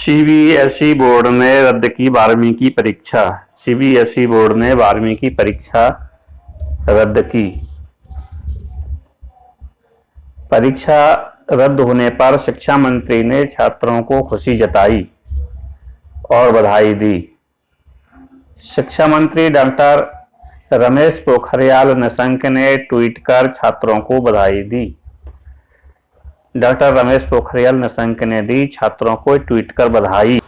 CBSE board ने रद्द की 12वीं की परीक्षा। सीबीएसई बोर्ड ने 12वीं की परीक्षा रद्द की। परीक्षा रद्द होने पर शिक्षा मंत्री ने छात्रों को खुशी जताई और बधाई दी। शिक्षा मंत्री डॉक्टर रमेश पोखरियाल निशंक ने ट्वीट कर छात्रों को बधाई दी। डॉक्टर रमेश पोखरियाल निशंक ने दी छात्रों को ट्वीट कर बधाई।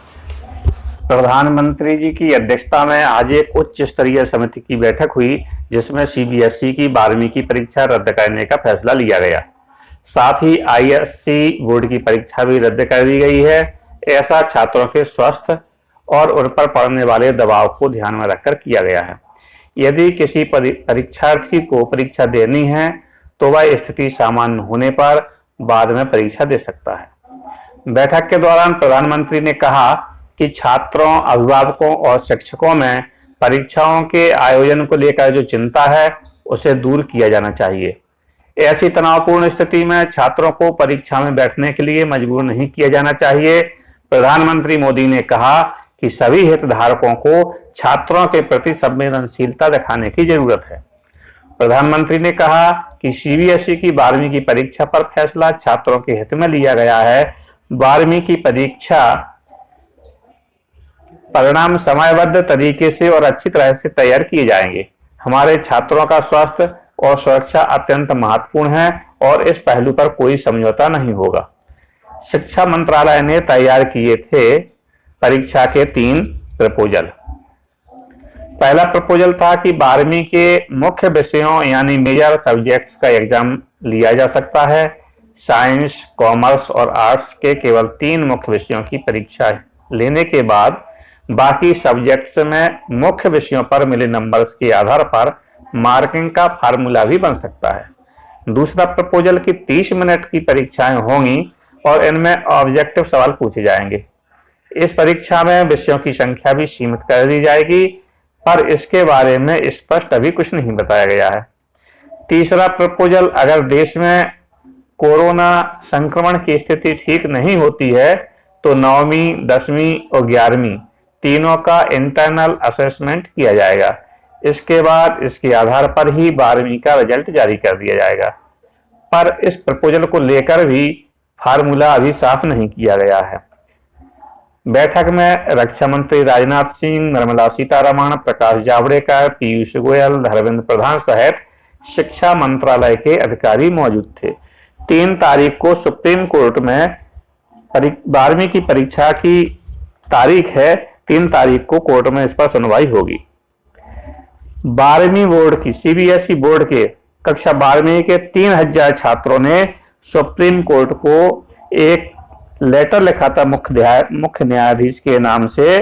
प्रधानमंत्री जी की अध्यक्षता में आज एक उच्च स्तरीय समिति की बैठक हुई, जिसमें सीबीएसई की 12वीं की परीक्षा रद्द करने का फैसला लिया गया। साथ ही आईएससी बोर्ड की परीक्षा भी रद्द कर दी गई है। ऐसा छात्रों के स्वास्थ्य और उन पर पड़ने वाले दबाव को ध्यान में रखकर किया गया है। यदि किसी परीक्षार्थी को परीक्षा देनी है तो वह स्थिति सामान्य होने पर बाद में परीक्षा दे सकता है। बैठक के दौरान प्रधानमंत्री ने कहा कि छात्रों, अभिभावकों और शिक्षकों में परीक्षाओं के आयोजन को लेकर जो चिंता है उसे दूर किया जाना चाहिए। ऐसी तनावपूर्ण स्थिति में छात्रों को परीक्षा में बैठने के लिए मजबूर नहीं किया जाना चाहिए। प्रधानमंत्री मोदी ने कहा कि सभी हितधारकों को छात्रों के प्रति संवेदनशीलता दिखाने की जरूरत है। प्रधानमंत्री ने कहा कि सीबीएसई की 12वीं की परीक्षा पर फैसला छात्रों के हित में लिया गया है। 12वीं की परीक्षा परिणाम समयबद्ध तरीके से और अच्छी तरह से तैयार किए जाएंगे। हमारे छात्रों का स्वास्थ्य और सुरक्षा अत्यंत महत्वपूर्ण है और इस पहलू पर कोई समझौता नहीं होगा। शिक्षा मंत्रालय ने तैयार किए थे परीक्षा के 3 प्रपोजल। पहला प्रपोजल था कि 12वीं के मुख्य विषयों यानी मेजर सब्जेक्ट्स का एग्जाम लिया जा सकता है। साइंस, कॉमर्स और आर्ट्स के केवल 3 मुख्य विषयों की परीक्षा लेने के बाद बाकी सब्जेक्ट्स में मुख्य विषयों पर मिले नंबर्स के आधार पर मार्किंग का फार्मूला भी बन सकता है। दूसरा प्रपोजल की 30 मिनट की परीक्षाएं होंगी और इनमें ऑब्जेक्टिव सवाल पूछे जाएंगे। इस परीक्षा में विषयों की संख्या भी सीमित कर दी जाएगी, पर इसके बारे में स्पष्ट अभी कुछ नहीं बताया गया है। तीसरा प्रपोजल, अगर देश में कोरोना संक्रमण की स्थिति ठीक नहीं होती है तो 9वीं, 10वीं और 11वीं तीनों का इंटरनल असेसमेंट किया जाएगा। इसके बाद इसके आधार पर ही 12वीं का रिजल्ट जारी कर दिया जाएगा, पर इस प्रपोजल को लेकर भी फार्मूला अभी साफ नहीं किया गया है। बैठक में रक्षा मंत्री राजनाथ सिंह, निर्मला सीतारमण, प्रकाश जावड़ेकर, पीयूष गोयल, धर्मेंद्र प्रधान सहित शिक्षा मंत्रालय के अधिकारी मौजूद थे। 3 तारीख को सुप्रीम कोर्ट में 12वीं की परीक्षा की तारीख है। 3 तारीख को कोर्ट में इस पर सुनवाई होगी। 12वीं बोर्ड की सीबीएसई बोर्ड के कक्षा 12वीं के 3000 छात्रों ने सुप्रीम कोर्ट को एक लेटर लिखा था मुख्य न्यायाधीश के नाम से,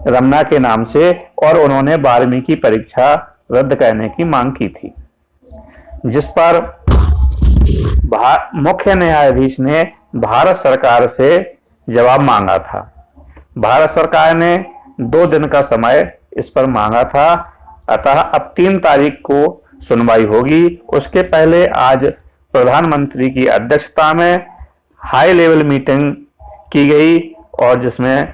रमना के नाम से, और उन्होंने 12वीं की परीक्षा रद्द करने की मांग की थी, जिस पर मुख्य न्यायाधीश ने भारत सरकार से जवाब मांगा था। भारत सरकार ने 2 दिन का समय इस पर मांगा था, अतः अब 3 तारीख को सुनवाई होगी। उसके पहले आज प्रधानमंत्री की अध्यक्षता में हाई लेवल मीटिंग की गई और जिसमें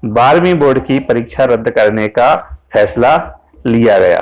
12वीं बोर्ड की परीक्षा रद्द करने का फैसला लिया गया।